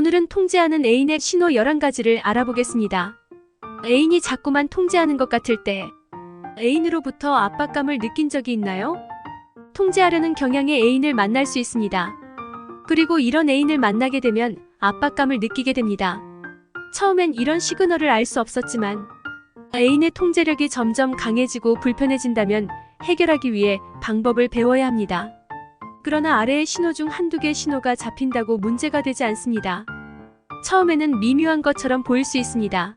오늘은 통제하는 애인의 신호 11가지를 알아보겠습니다. 애인이 자꾸만 통제하는 것 같을 때 애인으로부터 압박감을 느낀 적이 있나요? 통제하려는 경향의 애인을 만날 수 있습니다. 그리고 이런 애인을 만나게 되면 압박감을 느끼게 됩니다. 처음엔 이런 시그널을 알 수 없었지만 애인의 통제력이 점점 강해지고 불편해진다면 해결하기 위해 방법을 배워야 합니다. 그러나 아래의 신호 중 한두 개 신호가 잡힌다고 문제가 되지 않습니다. 처음에는 미묘한 것처럼 보일 수 있습니다.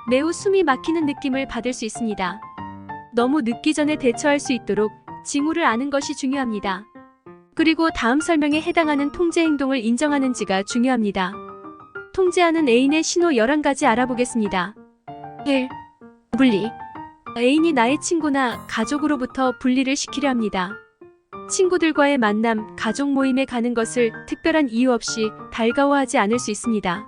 매우 숨이 막히는 느낌을 받을 수 있습니다. 너무 늦기 전에 대처할 수 있도록 징후를 아는 것이 중요합니다. 그리고 다음 설명에 해당하는 통제 행동을 인정하는지가 중요합니다. 통제하는 애인의 신호 11가지 알아보겠습니다. 1. 분리. 애인이 나의 친구나 가족으로부터 분리를 시키려 합니다. 친구들과의 만남, 가족 모임에 가는 것을 특별한 이유 없이 달가워하지 않을 수 있습니다.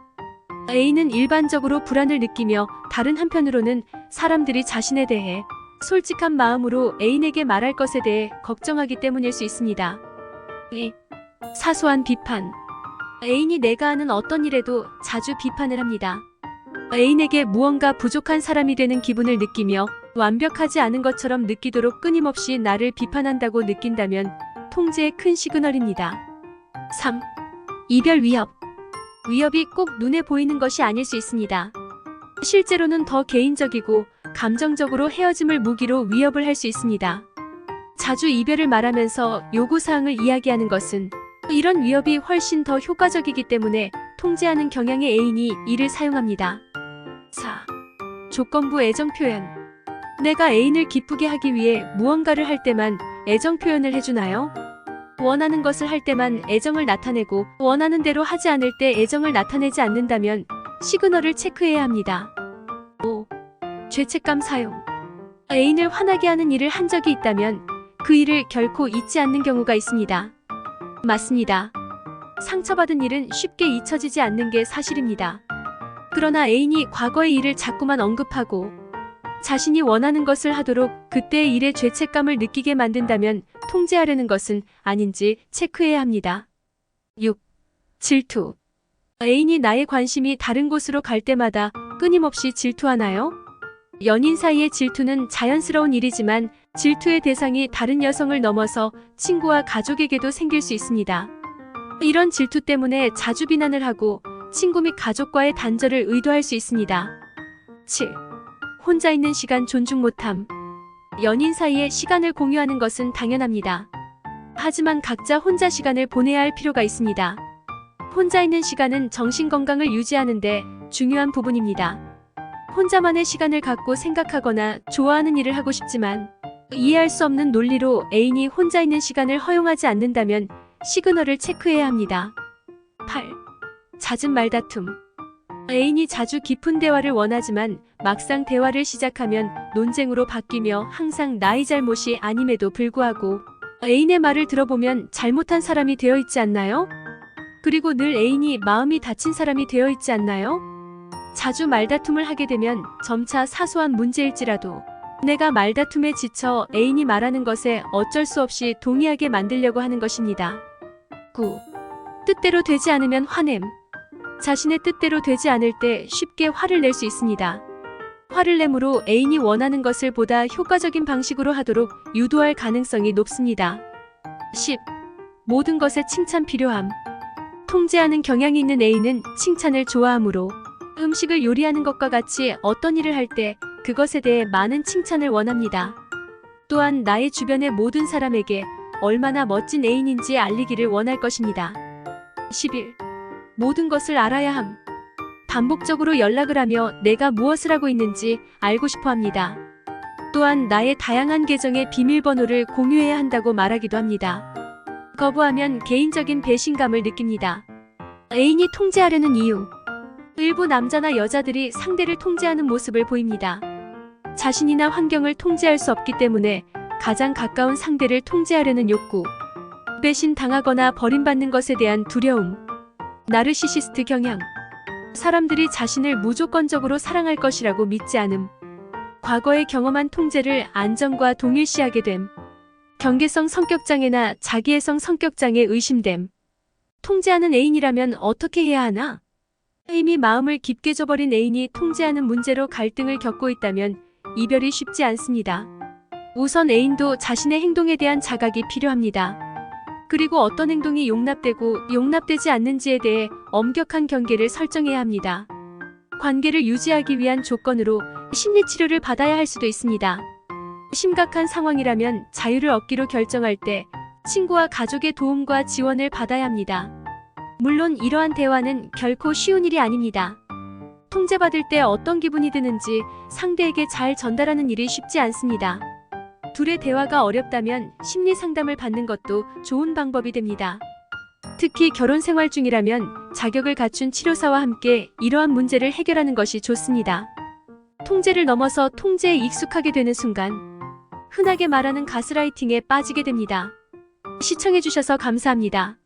애인은 일반적으로 불안을 느끼며 다른 한편으로는 사람들이 자신에 대해 솔직한 마음으로 애인에게 말할 것에 대해 걱정하기 때문일 수 있습니다. 2. 사소한 비판. 애인이 내가 하는 어떤 일에도 자주 비판을 합니다. 애인에게 무언가 부족한 사람이 되는 기분을 느끼며 완벽하지 않은 것처럼 느끼도록 끊임없이 나를 비판한다고 느낀다면 통제의 큰 시그널입니다. 3. 이별 위협. 위협이 꼭 눈에 보이는 것이 아닐 수 있습니다. 실제로는 더 개인적이고 감정적으로 헤어짐을 무기로 위협을 할 수 있습니다. 자주 이별을 말하면서 요구사항을 이야기하는 것은 이런 위협이 훨씬 더 효과적이기 때문에 통제하는 경향의 애인이 이를 사용합니다. 4. 조건부 애정 표현. 내가 애인을 기쁘게 하기 위해 무언가를 할 때만 애정 표현을 해주나요? 원하는 것을 할 때만 애정을 나타내고 원하는 대로 하지 않을 때 애정을 나타내지 않는다면 시그널을 체크해야 합니다. 5. 죄책감 사용. 애인을 화나게 하는 일을 한 적이 있다면 그 일을 결코 잊지 않는 경우가 있습니다. 맞습니다. 상처받은 일은 쉽게 잊혀지지 않는 게 사실입니다. 그러나 애인이 과거의 일을 자꾸만 언급하고 자신이 원하는 것을 하도록 그때의 일에 죄책감을 느끼게 만든다면 통제하려는 것은 아닌지 체크해야 합니다. 6. 질투. 애인이 나의 관심이 다른 곳으로 갈 때마다 끊임없이 질투하나요? 연인 사이의 질투는 자연스러운 일이지만 질투의 대상이 다른 여성을 넘어서 친구와 가족에게도 생길 수 있습니다. 이런 질투 때문에 자주 비난을 하고 친구 및 가족과의 단절을 의도할 수 있습니다. 7. 혼자 있는 시간 존중 못함. 연인 사이에 시간을 공유하는 것은 당연합니다. 하지만 각자 혼자 시간을 보내야 할 필요가 있습니다. 혼자 있는 시간은 정신 건강을 유지하는 데 중요한 부분입니다. 혼자만의 시간을 갖고 생각하거나 좋아하는 일을 하고 싶지만 이해할 수 없는 논리로 애인이 혼자 있는 시간을 허용하지 않는다면 시그널을 체크해야 합니다. 8. 잦은 말다툼. 애인이 자주 깊은 대화를 원하지만 막상 대화를 시작하면 논쟁으로 바뀌며 항상 나의 잘못이 아님에도 불구하고 애인의 말을 들어보면 잘못한 사람이 되어 있지 않나요? 그리고 늘 애인이 마음이 다친 사람이 되어 있지 않나요? 자주 말다툼을 하게 되면 점차 사소한 문제일지라도 내가 말다툼에 지쳐 애인이 말하는 것에 어쩔 수 없이 동의하게 만들려고 하는 것입니다. 9. 뜻대로 되지 않으면 화냄. 자신의 뜻대로 되지 않을 때 쉽게 화를 낼 수 있습니다. 화를 내므로 애인이 원하는 것을 보다 효과적인 방식으로 하도록 유도할 가능성이 높습니다. 10. 모든 것에 칭찬 필요함. 통제하는 경향이 있는 애인은 칭찬을 좋아하므로 음식을 요리하는 것과 같이 어떤 일을 할 때 그것에 대해 많은 칭찬을 원합니다. 또한 나의 주변의 모든 사람에게 얼마나 멋진 애인인지 알리기를 원할 것입니다. 11. 모든 것을 알아야 함. 반복적으로 연락을 하며 내가 무엇을 하고 있는지 알고 싶어 합니다. 또한 나의 다양한 계정의 비밀번호를 공유해야 한다고 말하기도 합니다. 거부하면 개인적인 배신감을 느낍니다. 애인이 통제하려는 이유. 일부 남자나 여자들이 상대를 통제하는 모습을 보입니다. 자신이나 환경을 통제할 수 없기 때문에 가장 가까운 상대를 통제하려는 욕구, 배신당하거나 버림받는 것에 대한 두려움, 나르시시스트 경향, 사람들이 자신을 무조건적으로 사랑할 것이라고 믿지 않음, 과거에 경험한 통제를 안정과 동일시하게 됨, 경계성 성격장애나 자기애성 성격장애 의심됨. 통제하는 애인이라면 어떻게 해야 하나? 이미 마음을 깊게 줘버린 애인이 통제하는 문제로 갈등을 겪고 있다면 이별이 쉽지 않습니다. 우선 애인도 자신의 행동에 대한 자각이 필요합니다. 그리고 어떤 행동이 용납되고 용납되지 않는지에 대해 엄격한 경계를 설정해야 합니다. 관계를 유지하기 위한 조건으로 심리치료를 받아야 할 수도 있습니다. 심각한 상황이라면 자유를 얻기로 결정할 때 친구와 가족의 도움과 지원을 받아야 합니다. 물론 이러한 대화는 결코 쉬운 일이 아닙니다. 통제받을 때 어떤 기분이 드는지 상대에게 잘 전달하는 일이 쉽지 않습니다. 둘의 대화가 어렵다면 심리 상담을 받는 것도 좋은 방법이 됩니다. 특히 결혼 생활 중이라면 자격을 갖춘 치료사와 함께 이러한 문제를 해결하는 것이 좋습니다. 통제를 넘어서 통제에 익숙하게 되는 순간 흔하게 말하는 가스라이팅에 빠지게 됩니다. 시청해주셔서 감사합니다.